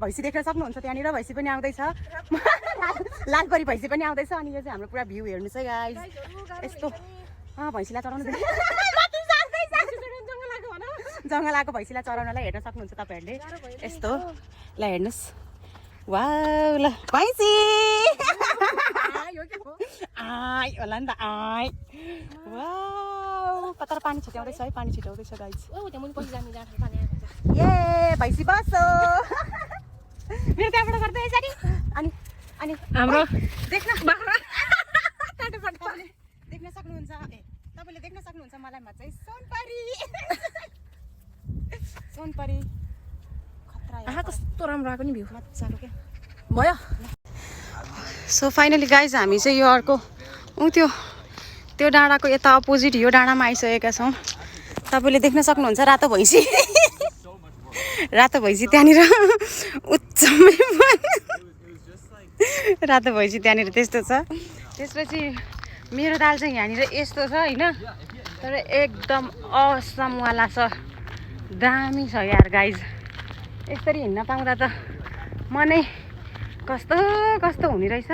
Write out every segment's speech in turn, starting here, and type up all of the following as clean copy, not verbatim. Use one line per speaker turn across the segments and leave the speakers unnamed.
भैँसी देख्न सक्नुहुन्छ त्यहाँनिर भैँसी पनि आउँदैछ लालपरी भैँसी पनि आउँदैछ अनि यो चाहिँ हाम्रो पुरा भ्यू हेर्नुहोस् है गाइस यस्तो भैँसीलाई चढाउनु जङ्गलाको भैँसीलाई चढाउनलाई हेर्न सक्नुहुन्छ तपाईँहरूले यस्तो ल हेर्नुहोस् वाउ ल भैँसी आइ होला नि त आइ वाउ तर पानी छिटाउँदैछ है पानी छिटाउँदैछ गाइस ए भैँसी बसो मेरो त्यहाँबाट गर्दै यसरी अनि अनि
हाम्रो
देख्न देख्न सक्नुहुन्छ तपाईँले देख्न सक्नुहुन्छ मलाई म चाहिँ सोनपरी खतरा
कस्तो राम्रो आएको नि भ्यू
मजाको क्या
भयो।
सो फाइनली गाइज हामी चाहिँ यो अर्को त्यो डाँडाको यता अपोजिट यो डाँडामा आइसकेका छौँ। तपाईँले देख्न सक्नुहुन्छ रातो भैँसी त्यहाँनिर उच्चमै रातो भैँसी त्यहाँनिर त्यस्तो छ। त्यसपछि मेरो दाल चाहिँ यहाँनिर यस्तो छ होइन तर एकदम असमवाला छ दामी छ यार गाइज यसरी हिँड्न पाउँदा त मनै कस्तो कस्तो हुने रहेछ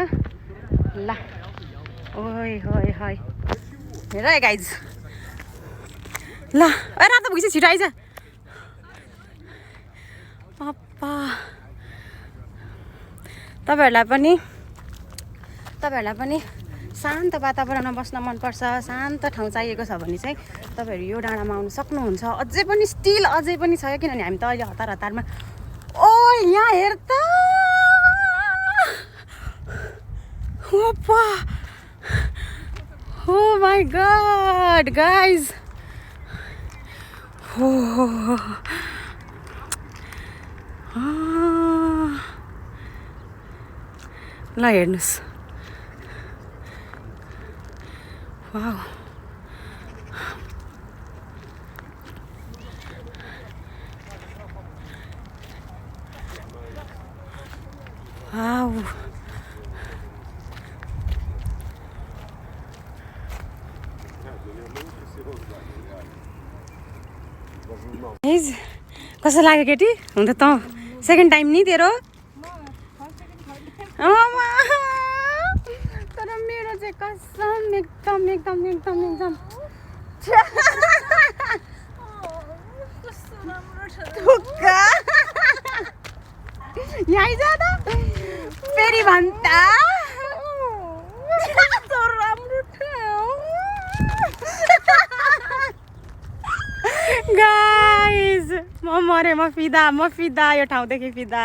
ल ओइ होइ होइ हेर है गाइज ल रातो भैँसी छिटो आइज पप्पा तपाईँहरूलाई पनि शान्त वातावरणमा बस्न मनपर्छ शान्त ठाउँ चाहिएको छ भने चाहिँ तपाईँहरू यो डाँडामा आउनु सक्नुहुन्छ। अझै पनि छ किनभने हामी त अहिले हतारमा ओ यहाँ हेर त ओ माई गॉड गाइज ल हेर्नुहोस् वाउ वाउ कस्तो लाग्यो केटी हुन त सेकेन्ड टाइम नि तेरो तर मेरो चाहिँ कसम एकदम यहाँ जाँदा फेरि भन्दा राम्रो ठाउँ गाइज म मरे म फिदा यो ठाउँदेखि फिदा